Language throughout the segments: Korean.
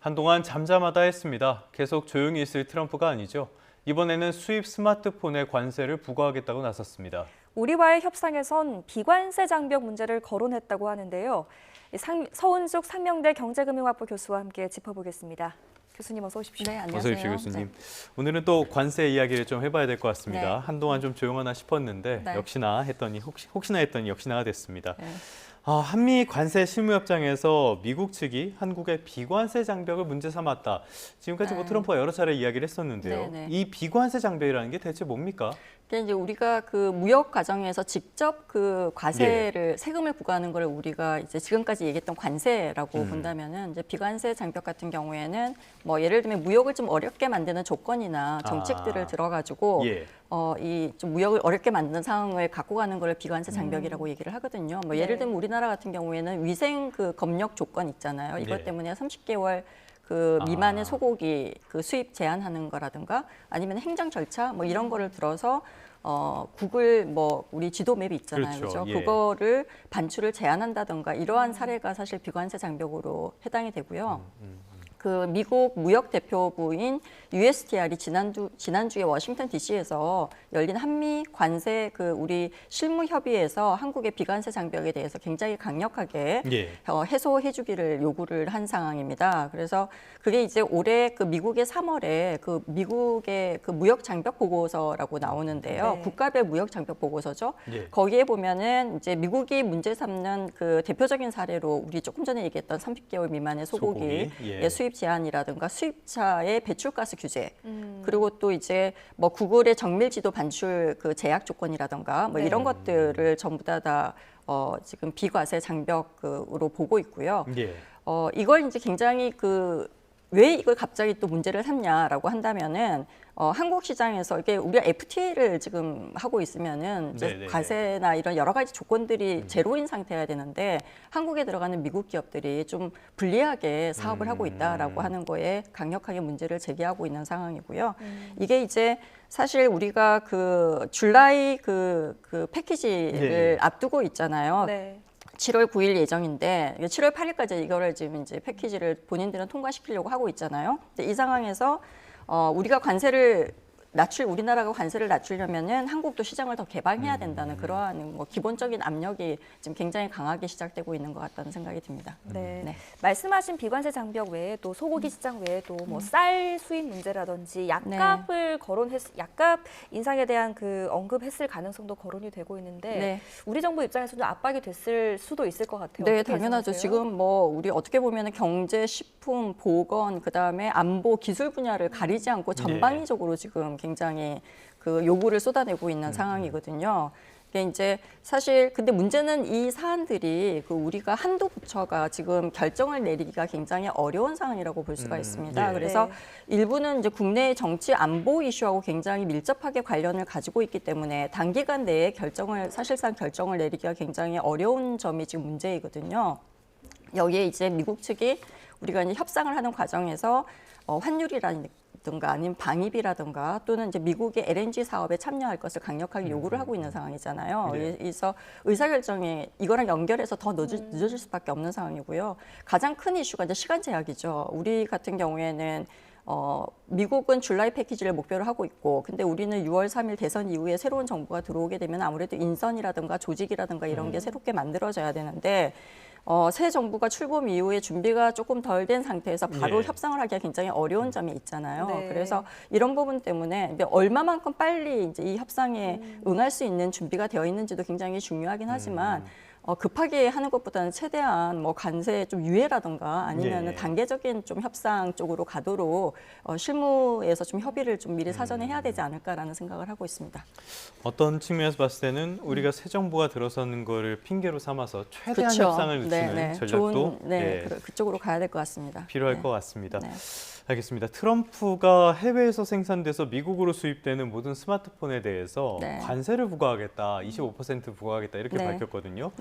한동안 잠잠하다 했습니다. 계속 조용히 있을 트럼프가 아니죠. 이번에는 수입 스마트폰에 관세를 부과하겠다고 나섰습니다. 우리와의 협상에선 비관세 장벽 문제를 거론했다고 하는데요. 서은숙 상명대 경제금융학부 교수와 함께 짚어보겠습니다. 교수님 어서 오십시오. 네, 안녕하세요. 어서 오십시오, 교수님. 네. 오늘은 또 관세 이야기를 좀 해봐야 될 것 같습니다. 네. 한동안 좀 조용하나 싶었는데 네. 역시나 했더니 혹시나 했더니 역시나가 됐습니다. 네. 한미 관세 실무협정에서 미국 측이 한국의 비관세 장벽을 문제 삼았다. 지금까지 네. 트럼프가 여러 차례 이야기를 했었는데요. 네, 네. 이 비관세 장벽이라는 게 대체 뭡니까? 그게 이제 우리가 그 무역 과정에서 직접 그 과세를 세금을 부과하는 걸 우리가 이제 지금까지 얘기했던 관세라고 본다면은 이제 비관세 장벽 같은 경우에는 뭐 예를 들면 무역을 좀 어렵게 만드는 조건이나 정책들을 들어가지고 이 좀 무역을 어렵게 만드는 상황을 갖고 가는 걸 비관세 장벽이라고 얘기를 하거든요. 뭐 예를 들면 우리나라 같은 경우에는 위생 그 검역 조건 있잖아요. 이것 때문에 30개월 그 미만의 소고기 그 수입 제한하는 거라든가 아니면 행정 절차 뭐 이런 거를 들어서 구글 뭐 우리 지도 맵이 있잖아요. 그렇죠? 예. 그거를 반출을 제한한다든가 이러한 사례가 사실 비관세 장벽으로 해당이 되고요. 그 미국 무역 대표부인 USTR이 지난주에 워싱턴 DC에서 열린 한미 관세 그 우리 실무 협의에서 한국의 비관세 장벽에 대해서 굉장히 강력하게 해소해 주기를 요구를 한 상황입니다. 그래서 그게 이제 올해 그 미국의 3월에 그 미국의 그 무역 장벽 보고서라고 나오는데요. 네. 국가별 무역 장벽 보고서죠. 거기에 보면은 이제 미국이 문제 삼는 그 대표적인 사례로 우리 조금 전에 얘기했던 30개월 미만의 소고기. 수입 제한이라든가 수입차의 배출가스 규제, 그리고 또 이제 뭐 구글의 정밀 지도 반출 그 제약 조건이라든가 뭐 이런 것들을 전부 다 지금 비과세 장벽으로 보고 있고요. 이걸 이제 굉장히 왜 이걸 갑자기 또 문제를 삼냐라고 한다면은 한국 시장에서 이게 우리가 FTA를 지금 하고 있으면은 이제 과세나 이런 여러 가지 조건들이 제로인 상태여야 되는데 한국에 들어가는 미국 기업들이 좀 불리하게 사업을 하고 있다라고 하는 거에 강력하게 문제를 제기하고 있는 상황이고요. 이게 이제 사실 우리가 그 줄라이 그 패키지를 앞두고 있잖아요. 7월 9일 예정인데 7월 8일까지 이거를 지금 이제 패키지를 본인들은 통과시키려고 하고 있잖아요. 근데 이 상황에서 우리가 우리나라가 관세를 낮추려면은 한국도 시장을 더 개방해야 된다는 그러한 뭐 기본적인 압력이 지금 굉장히 강하게 시작되고 있는 것 같다는 생각이 듭니다. 네. 말씀하신 비관세 장벽 외에도 소고기 시장 외에도 뭐 쌀 수입 문제라든지 약값을 약값 인상에 대한 그 언급했을 가능성도 거론이 되고 있는데 우리 정부 입장에서도 압박이 됐을 수도 있을 것 같아요. 네, 당연하죠. 지금 뭐 우리 어떻게 보면은 경제, 식품, 보건, 그다음에 안보, 기술 분야를 가리지 않고 전방위적으로 지금 굉장히 그 요구를 쏟아내고 있는 상황이거든요. 이게 이제 사실 근데 문제는 이 사안들이 그 우리가 한두 부처가 지금 결정을 내리기가 굉장히 어려운 상황이라고 볼 수가 있습니다. 그래서 일부는 이제 국내의 정치 안보 이슈하고 굉장히 밀접하게 관련을 가지고 있기 때문에 단기간 내에 사실상 결정을 내리기가 굉장히 어려운 점이 지금 문제이거든요. 여기에 이제 미국 측이 우리가 이제 협상을 하는 과정에서 환율이라든가 아니면 방위비라든가 또는 이제 미국의 LNG 사업에 참여할 것을 강력하게 요구를 하고 있는 상황이잖아요. 그래서 의사결정에 이거랑 연결해서 더 늦어질 수밖에 없는 상황이고요. 가장 큰 이슈가 이제 시간 제약이죠. 우리 같은 경우에는 미국은 줄라이 패키지를 목표로 하고 있고, 근데 우리는 6월 3일 대선 이후에 새로운 정부가 들어오게 되면 아무래도 인선이라든가 조직이라든가 이런 게 새롭게 만들어져야 되는데 새 정부가 출범 이후에 준비가 조금 덜 된 상태에서 바로 협상을 하기가 굉장히 어려운 점이 있잖아요. 그래서 이런 부분 때문에 얼마만큼 빨리 이제 이 협상에 응할 수 있는 준비가 되어 있는지도 굉장히 중요하긴 하지만 급하게 하는 것보다는 최대한 뭐 관세 좀 유예라든가 아니면 단계적인 좀 협상 쪽으로 가도록 실무에서 좀 협의를 좀 미리 사전에 해야 되지 않을까라는 생각을 하고 있습니다. 어떤 측면에서 봤을 때는 우리가 새 정부가 들어서는 거를 핑계로 삼아서 최대한 협상을 늦추는 전략도 그쪽으로 가야 될 것 같습니다. 필요할 것 같습니다. 알겠습니다. 트럼프가 해외에서 생산돼서 미국으로 수입되는 모든 스마트폰에 대해서 관세를 부과하겠다, 25% 부과하겠다 이렇게 밝혔거든요.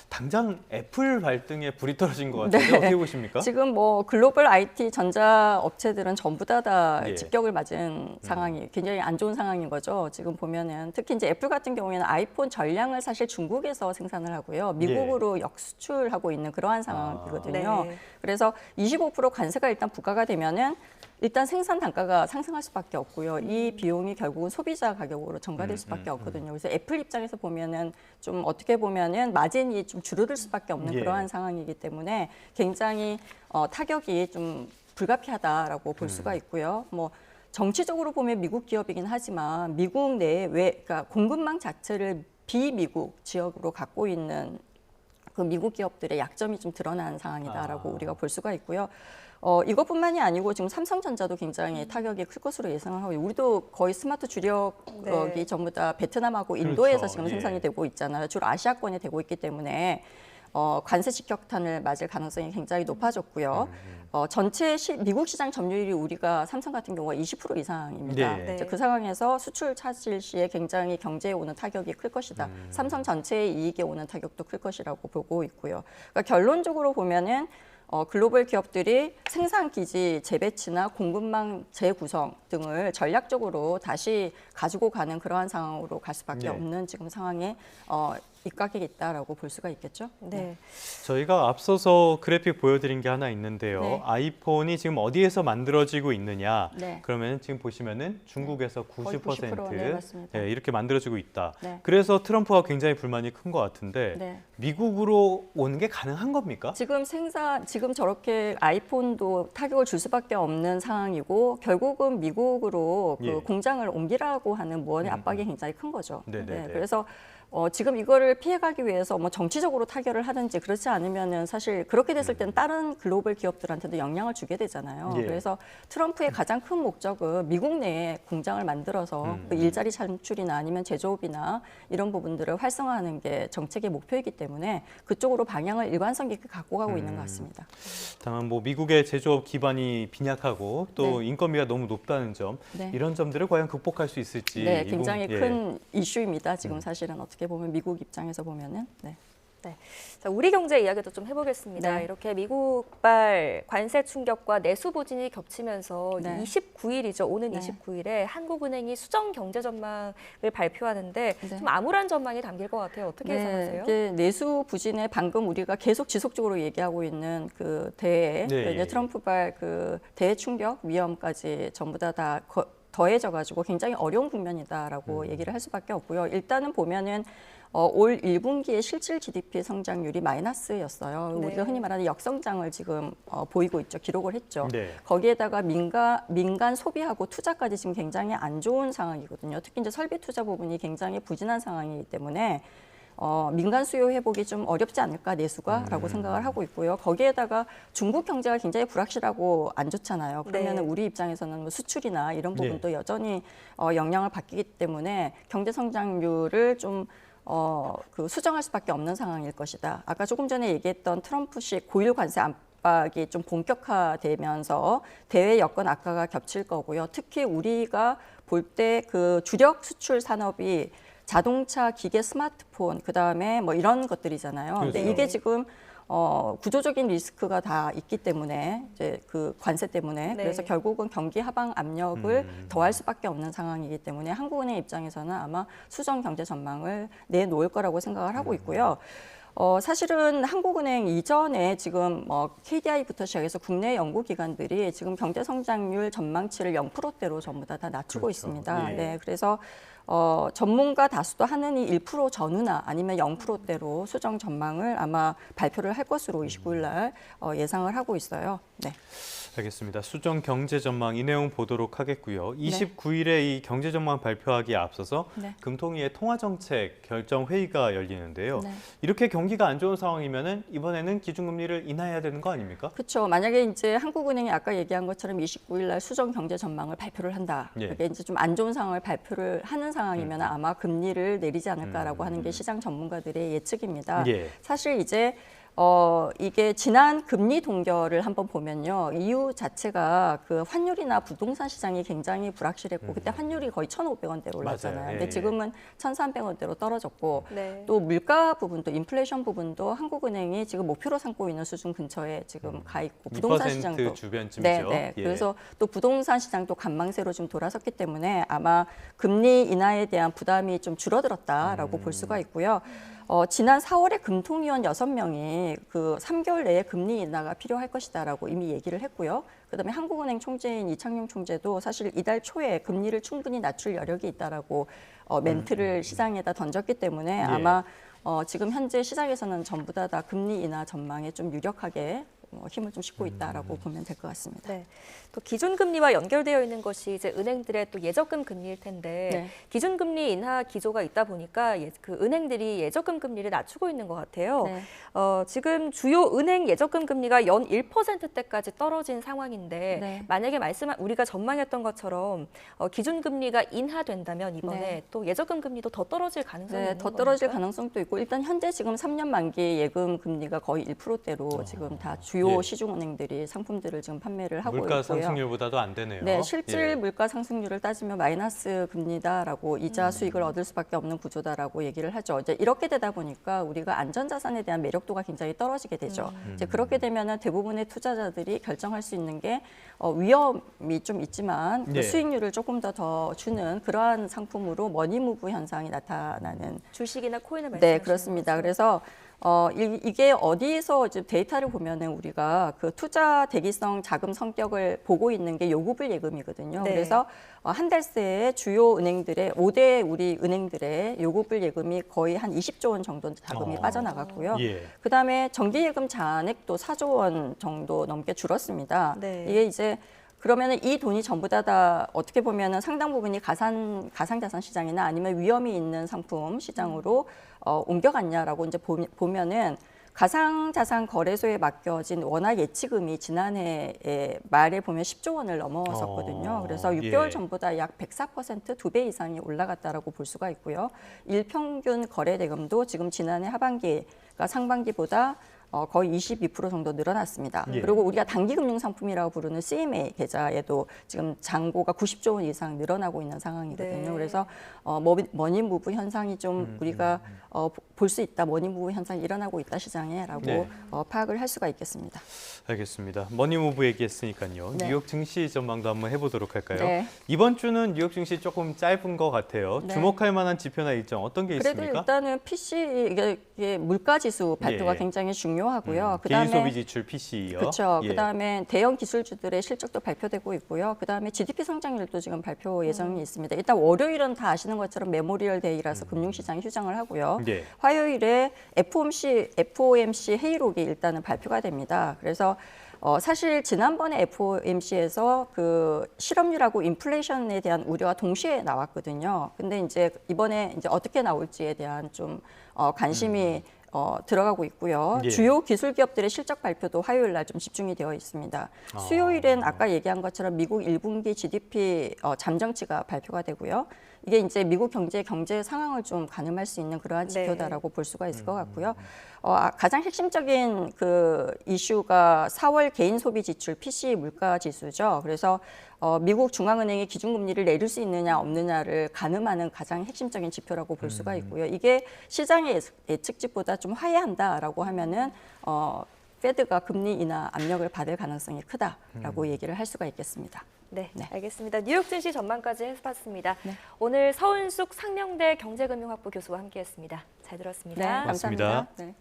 당장 애플 발등에 불이 떨어진 것 같은데 어떻게 보십니까? 지금 뭐 글로벌 IT 전자 업체들은 전부 다 예. 직격을 맞은 상황이 굉장히 안 좋은 상황인 거죠. 지금 보면은 특히 이제 애플 같은 경우에는 아이폰 전량을 사실 중국에서 생산을 하고요. 미국으로 역수출하고 있는 그러한 상황이거든요. 네. 그래서 25% 관세가 일단 부과가 되면은 일단 생산 단가가 상승할 수밖에 없고요. 이 비용이 결국은 소비자 가격으로 전가될 수밖에 없거든요. 그래서 애플 입장에서 보면은 좀 어떻게 보면은 마진이 좀 줄어들 수밖에 없는 예. 그러한 상황이기 때문에 굉장히 타격이 좀 불가피하다라고 볼 수가 있고요. 뭐 정치적으로 보면 미국 기업이긴 하지만 미국 내에 그러니까 공급망 자체를 비미국 지역으로 갖고 있는 그 미국 기업들의 약점이 좀 드러난 상황이다라고 우리가 볼 수가 있고요. 이것뿐만이 아니고 지금 삼성전자도 굉장히 타격이 클 것으로 예상을 하고 우리도 거의 스마트 주력이 전부 다 베트남하고 인도에서 그렇죠. 지금 예. 생산이 되고 있잖아요. 주로 아시아권에 되고 있기 때문에 관세 직격탄을 맞을 가능성이 굉장히 높아졌고요. 전체 미국 시장 점유율이 우리가 삼성 같은 경우가 20% 이상입니다. 네. 이제 그 상황에서 수출 차질 시에 굉장히 경제에 오는 타격이 클 것이다. 삼성 전체의 이익에 오는 타격도 클 것이라고 보고 있고요. 그러니까 결론적으로 보면은 글로벌 기업들이 생산 기지 재배치나 공급망 재구성 등을 전략적으로 다시 가지고 가는 그러한 상황으로 갈 수밖에 네. 없는 지금 상황에 입각이 있다라고 볼 수가 있겠죠. 네. 저희가 앞서서 그래픽 보여드린 게 하나 있는데요. 네. 아이폰이 지금 어디에서 만들어지고 있느냐? 네. 그러면 지금 보시면은 중국에서 거의 90%, 네, 맞습니다. 예, 이렇게 만들어지고 있다. 네. 그래서 트럼프가 굉장히 불만이 큰 것 같은데 네. 미국으로 오는 게 가능한 겁니까? 지금 저렇게 아이폰도 타격을 줄 수밖에 없는 상황이고 결국은 미국으로 그 예. 공장을 옮기라고 하는 무언의 압박이 굉장히 큰 거죠. 네네네. 그래서 지금 이거를 피해가기 위해서 뭐 정치적으로 타결을 하든지 그렇지 않으면은 사실 그렇게 됐을 때는 다른 글로벌 기업들한테도 영향을 주게 되잖아요. 예. 그래서 트럼프의 가장 큰 목적은 미국 내에 공장을 만들어서 그 일자리 창출이나 아니면 제조업이나 이런 부분들을 활성화하는 게 정책의 목표이기 때문에 그쪽으로 방향을 일관성 있게 갖고 가고 있는 것 같습니다. 다만 뭐 미국의 제조업 기반이 빈약하고 또 네. 인건비가 너무 높다는 점 네. 이런 점들을 과연 극복할 수 있을지 네, 굉장히 예. 큰 이슈입니다. 지금 사실은 어떻게 보면 미국 입장에서 보면은. 네. 네. 자, 우리 경제 이야기도 좀 해보겠습니다. 네. 이렇게 미국발 관세 충격과 내수 부진이 겹치면서 네. 29일이죠. 오는 네. 29일에 한국은행이 수정 경제 전망을 발표하는데 네. 좀 암울한 전망이 담길 것 같아요. 어떻게 예상하세요? 이게 내수 부진에 방금 우리가 계속 지속적으로 얘기하고 있는 그 대외, 네. 이제 트럼프발 그 대외 충격 위험까지 전부 다 더해져가지고 굉장히 어려운 국면이다라고 얘기를 할 수밖에 없고요. 일단은 보면은 올 1분기의 실질 GDP 성장률이 마이너스였어요. 네. 우리가 흔히 말하는 역성장을 지금 보이고 있죠. 기록을 했죠. 네. 거기에다가 민간 소비하고 투자까지 지금 굉장히 안 좋은 상황이거든요. 특히 이제 설비 투자 부분이 굉장히 부진한 상황이기 때문에 민간 수요 회복이 좀 어렵지 않을까 내수가라고 생각을 하고 있고요. 거기에다가 중국 경제가 굉장히 불확실하고 안 좋잖아요. 그러면 네. 우리 입장에서는 뭐 수출이나 이런 부분도 네. 여전히 영향을 받기 때문에 경제 성장률을 좀 수정할 수밖에 없는 상황일 것이다. 아까 조금 전에 얘기했던 트럼프식 고율 관세 압박이 좀 본격화되면서 대외 여건 악화가 겹칠 거고요. 특히 우리가 볼 때 그 주력 수출 산업이 자동차, 기계, 스마트폰, 그다음에 뭐 이런 것들이잖아요. 근데 그렇죠. 이게 지금 구조적인 리스크가 다 있기 때문에 이제 그 관세 때문에 네. 그래서 결국은 경기 하방 압력을 더할 수밖에 없는 상황이기 때문에 한국은행 입장에서는 아마 수정 경제 전망을 내놓을 거라고 생각을 하고 있고요. 사실은 한국은행 이전에 지금 KDI부터 시작해서 국내 연구기관들이 지금 경제 성장률 전망치를 0%대로 전부 다 낮추고 그렇죠. 있습니다. 예. 네, 그래서 전문가 다수도 하느니 1% 전후나 아니면 0%대로 수정 전망을 아마 발표를 할 것으로 29일 날 예상을 하고 있어요. 네. 알겠습니다. 수정 경제 전망 이 내용 보도록 하겠고요. 29일에 이 경제 전망 발표하기에 앞서서 네. 금통위의 통화정책 결정 회의가 열리는데요. 네. 이렇게 경기가 안 좋은 상황이면은 이번에는 기준금리를 인하해야 되는 거 아닙니까? 그렇죠. 만약에 이제 한국은행이 아까 얘기한 것처럼 29일 날 수정 경제 전망을 발표를 한다. 예. 그게 이제 좀 안 좋은 상황을 발표를 하는 상황이면 아마 금리를 내리지 않을까라고 하는 게 시장 전문가들의 예측입니다. 예. 사실 이제 이게 지난 금리 동결을 한번 보면요. 이유 자체가 그 환율이나 부동산 시장이 굉장히 불확실했고 그때 환율이 거의 1,500원대로 올랐잖아요. 맞아요. 근데 지금은 1,300원대로 떨어졌고 네. 또 물가 부분도 인플레이션 부분도 한국은행이 지금 목표로 삼고 있는 수준 근처에 지금 가 있고 부동산 2% 시장도 주변쯤이죠. 네. 예. 그래서 또 부동산 시장도 관망세로 좀 돌아섰기 때문에 아마 금리 인하에 대한 부담이 좀 줄어들었다라고 볼 수가 있고요. 지난 4월에 금통위원 6명이 그 3개월 내에 금리 인하가 필요할 것이다라고 이미 얘기를 했고요. 그다음에 한국은행 총재인 이창용 총재도 사실 이달 초에 금리를 충분히 낮출 여력이 있다라고 멘트를 시장에다 던졌기 때문에 아마 지금 현재 시장에서는 전부 다 금리 인하 전망에 좀 유력하게 힘을 좀 싣고 있다라고 보면 될 것 같습니다. 네. 또 기준금리와 연결되어 있는 것이 이제 은행들의 또 예적금 금리일 텐데 네. 기준금리 인하 기조가 있다 보니까 그 은행들이 예적금 금리를 낮추고 있는 것 같아요. 네. 지금 주요 은행 예적금 금리가 연 1%대까지 떨어진 상황인데 네. 만약에 우리가 전망했던 것처럼 기준금리가 인하된다면 이번에 네. 또 예적금 금리도 더 떨어질 가능성이 네, 있는 더 떨어질 겁니까? 가능성도 있고 일단 현재 지금 3년 만기 예금 금리가 거의 1%대로 지금 다 주요 예. 시중은행들이 상품들을 지금 판매를 하고 물가 있고요. 상승률보다도 안 되네요. 네, 실질 예. 물가 상승률을 따지면 마이너스 금리다라고 이자 수익을 얻을 수밖에 없는 구조다라고 얘기를 하죠. 이제 이렇게 되다 보니까 우리가 안전자산에 대한 매력도가 굉장히 떨어지게 되죠. 이제 그렇게 되면은 대부분의 투자자들이 결정할 수 있는 게 위험이 좀 있지만 그 예. 수익률을 조금 더 주는 그러한 상품으로 머니무브 현상이 나타나는. 주식이나 코인을 말씀하시는 네, 그렇습니다. 거죠? 그래서 이게 어디서 이제 데이터를 보면은 우리가 그 투자 대기성 자금 성격을 보고 있는 게 요구불 예금이거든요. 네. 그래서 한 달 새에 주요 은행들의 5대 우리 은행들의 요구불 예금이 거의 한 20조 원 정도 자금이 빠져나갔고요. 예. 그다음에 정기예금 잔액도 4조 원 정도 넘게 줄었습니다. 네. 이게 이제 그러면은 이 돈이 전부 다 어떻게 보면은 상당 부분이 가상자산 시장이나 아니면 위험이 있는 상품 시장으로 옮겨갔냐라고 이제 보면은 가상자산 거래소에 맡겨진 원화 예치금이 지난해 말에 보면 10조 원을 넘어섰거든요. 그래서 6개월 예. 전보다 약 104% 2배 이상이 올라갔다라고 볼 수가 있고요. 일평균 거래 대금도 지금 지난해 하반기가 상반기보다 거의 22% 정도 늘어났습니다. 예. 그리고 우리가 단기금융 상품이라고 부르는 CMA 계좌에도 지금 잔고가 90조 원 이상 늘어나고 있는 상황이거든요. 네. 그래서 머니무브 현상이 좀 우리가 볼 수 있다. 머니무브 현상이 일어나고 있다 시장에라고 네. 파악을 할 수가 있겠습니다. 알겠습니다. 머니무브 얘기했으니까요. 네. 뉴욕 증시 전망도 한번 해보도록 할까요? 네. 이번 주는 뉴욕 증시 조금 짧은 것 같아요. 네. 주목할 만한 지표나 일정 어떤 게 그래도 있습니까? 일단은 PC 이게 물가지수 발표가 예. 굉장히 중요하고요. 개인 소비 지출 PC요. 그렇죠. 예. 그다음에 대형 기술주들의 실적도 발표되고 있고요. 그다음에 GDP 성장률도 지금 발표 예정이 있습니다. 일단 월요일은 다 아시는 것처럼 메모리얼 데이라서 금융시장이 휴장을 하고요. 예. 화요일에 FOMC 회의록이 일단은 발표가 됩니다. 그래서 사실 지난번에 FOMC에서 그 실업률하고 인플레이션에 대한 우려가 동시에 나왔거든요. 근데 이제 이번에 이제 어떻게 나올지에 대한 좀 관심이 들어가고 있고요. 예. 주요 기술 기업들의 실적 발표도 화요일 날 좀 집중이 되어 있습니다. 수요일엔 아까 얘기한 것처럼 미국 1분기 GDP 잠정치가 발표가 되고요. 이게 이제 미국 경제 상황을 좀 가늠할 수 있는 그러한 지표다라고 볼 수가 있을 것 같고요. 가장 핵심적인 그 이슈가 4월 개인 소비 지출 PCE 물가 지수죠. 그래서 미국 중앙은행이 기준금리를 내릴 수 있느냐 없느냐를 가늠하는 가장 핵심적인 지표라고 볼 수가 있고요. 이게 시장의 예측치보다 좀 하회한다라고 하면은 페드가 금리 인하 압력을 받을 가능성이 크다라고 얘기를 할 수가 있겠습니다. 네, 네. 알겠습니다. 뉴욕 증시 전망까지 해봤습니다. 네. 오늘 서은숙 상명대 경제금융학부 교수와 함께했습니다. 잘 네, 들었습니다. 고맙습니다. 감사합니다. 네.